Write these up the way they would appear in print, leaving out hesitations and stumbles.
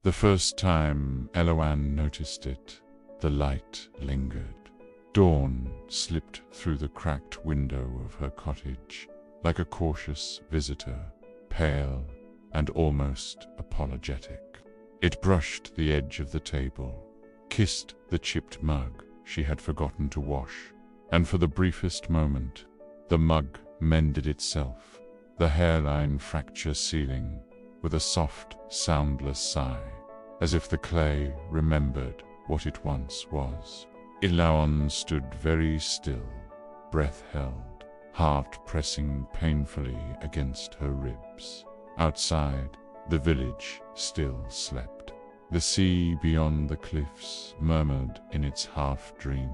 The first time Eloanne noticed it, the light lingered. Dawn slipped through the cracked window of her cottage like a cautious visitor, pale and almost apologetic. It brushed the edge of the table, kissed the chipped mug she had forgotten to wash, and for the briefest moment, the mug mended itself, the hairline fracture sealing with a soft, soundless sigh, as if the clay remembered what it once was. Eloanne stood very still, breath held, heart pressing painfully against her ribs. Outside, the village still slept. The sea beyond the cliffs murmured in its half-dream,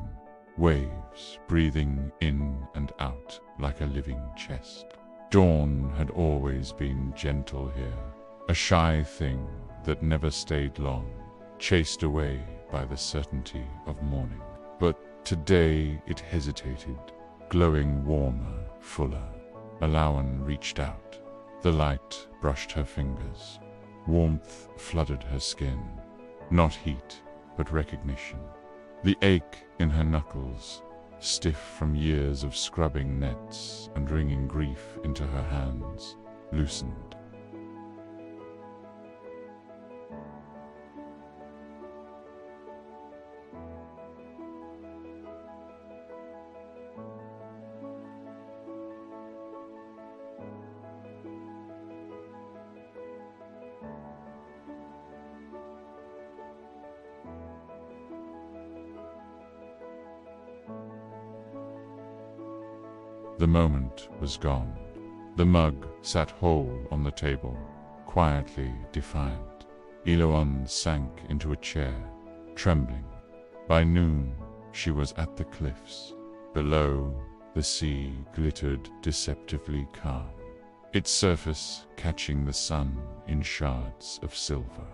waves breathing in and out like a living chest. Dawn had always been gentle here, a shy thing that never stayed long, chased away by the certainty of morning. But today it hesitated, glowing warmer, fuller. Eloanne reached out. The light brushed her fingers. Warmth flooded her skin. Not heat, but recognition. The ache in her knuckles, stiff from years of scrubbing nets and wringing grief into her hands, loosened. The moment was gone. The mug sat whole on the table, quietly defiant. Eloanne sank into a chair, trembling. By noon, she was at the cliffs. Below, the sea glittered deceptively calm, its surface catching the sun in shards of silver.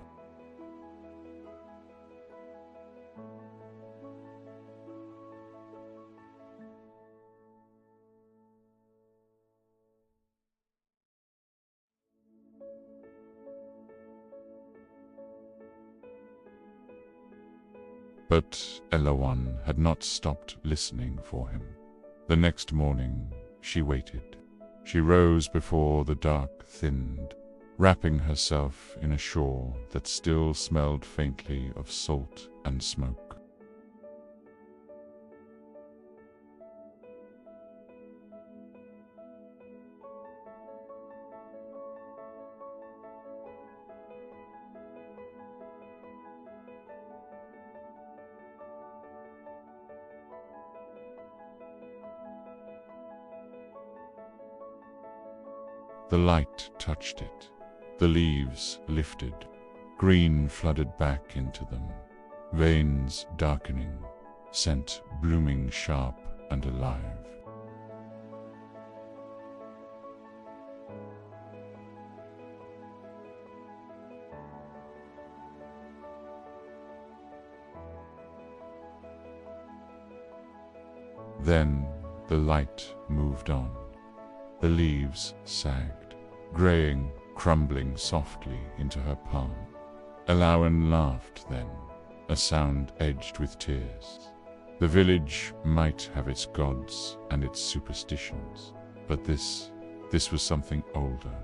But Eloanne had not stopped listening for him. The next morning, she waited. She rose before the dark thinned, wrapping herself in a shawl that still smelled faintly of salt and smoke. The light touched it. The leaves lifted. Green flooded back into them. Veins darkening, scent blooming sharp and alive. Then the light moved on. The leaves sagged, graying, crumbling softly into her palm. Eloanne laughed then, a sound edged with tears. The village might have its gods and its superstitions, but this was something older,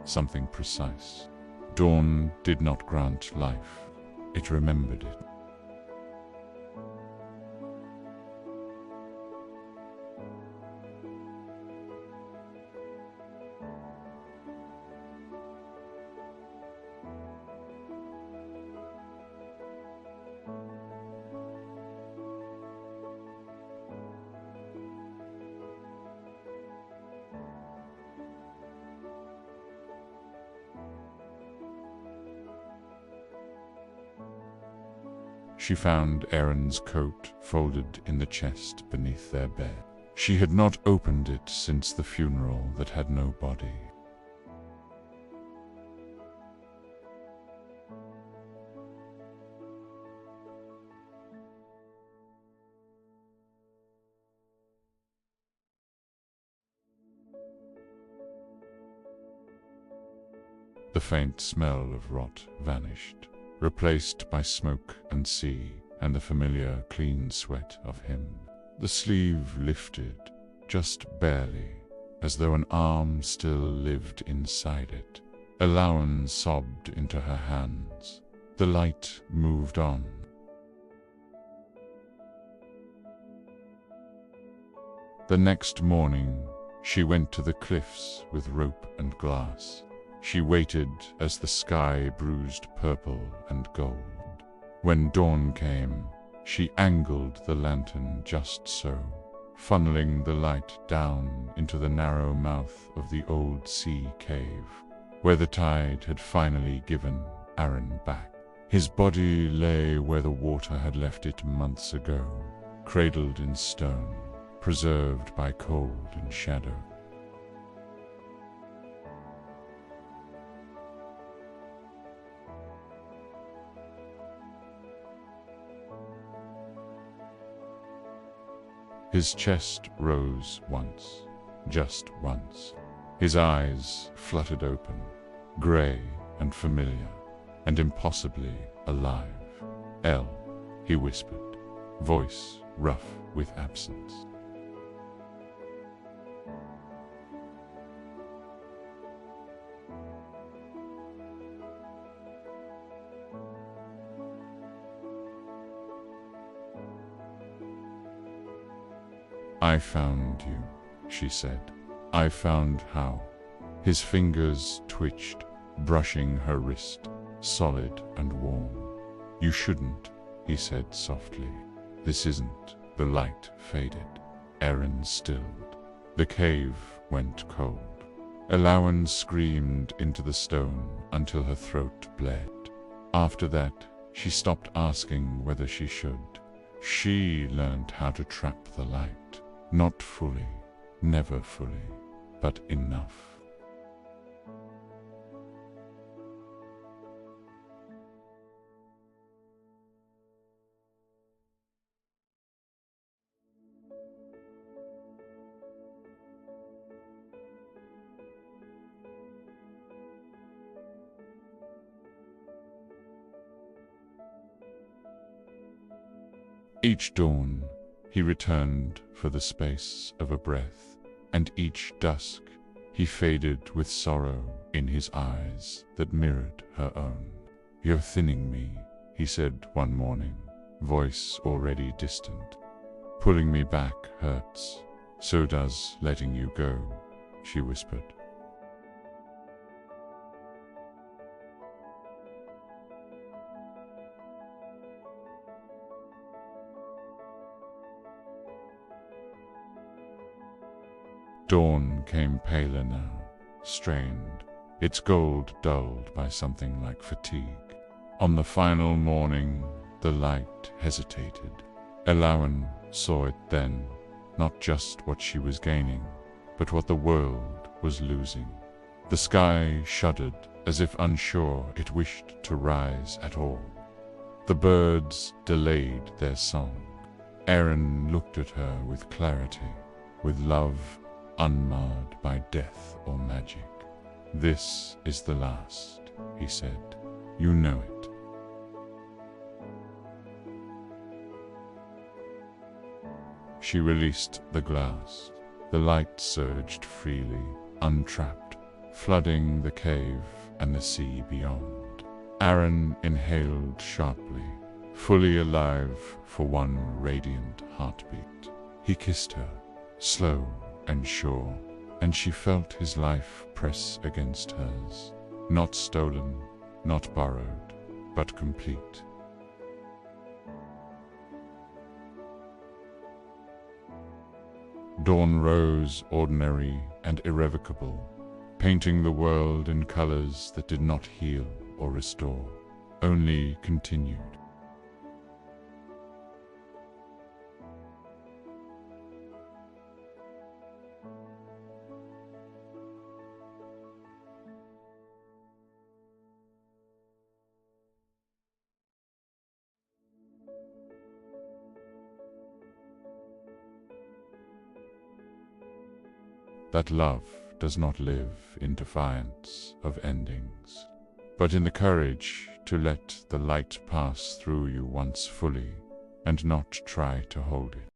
something precise. Dawn did not grant life, it remembered it. She found Aaron's coat folded in the chest beneath their bed. She had not opened it since the funeral that had no body. The faint smell of rot vanished. replaced by smoke and sea and the familiar clean sweat of him. The sleeve lifted, just barely, as though an arm still lived inside it. Elawan sobbed into her hands. The light moved on. The next morning, she went to the cliffs with rope and glass. She waited as the sky bruised purple and gold. When dawn came, she angled the lantern just so, funneling the light down into the narrow mouth of the old sea cave, where the tide had finally given Aaron back. His body lay where the water had left it months ago, cradled in stone, preserved by cold and shadow. His chest rose once, just once. His eyes fluttered open, grey and familiar, and impossibly alive. "El," he whispered, voice rough with absence. "I found you," she said. "I found how." His fingers twitched, brushing her wrist, solid and warm. "You shouldn't," he said softly. "This isn't." The light faded. Aaron stilled. The cave went cold. Elawan screamed into the stone until her throat bled. After that, she stopped asking whether she should. She learned how to trap the light. Not fully, never fully, but enough. Each dawn, he returned for the space of a breath, and each dusk he faded with sorrow in his eyes that mirrored her own. "You're thinning me," he said one morning, voice already distant. "Pulling me back hurts. So does letting you go," she whispered. Dawn came paler now, strained, its gold dulled by something like fatigue. On the final morning, the light hesitated. Elawan saw it then, not just what she was gaining, but what the world was losing. The sky shuddered as if unsure it wished to rise at all. The birds delayed their song. Aaron looked at her with clarity, with love unmarred by death or magic. "This is the last," he said. "You know it." She released the glass. The light surged freely, untrapped, flooding the cave and the sea beyond. Aaron inhaled sharply, fully alive for one radiant heartbeat. He kissed her, slow and sure, and she felt his life press against hers. Not stolen, not borrowed, but complete. Dawn rose ordinary and irrevocable, painting the world in colors that did not heal or restore, only continued. That love does not live in defiance of endings. but in the courage to let the light pass through you once fully and not try to hold it.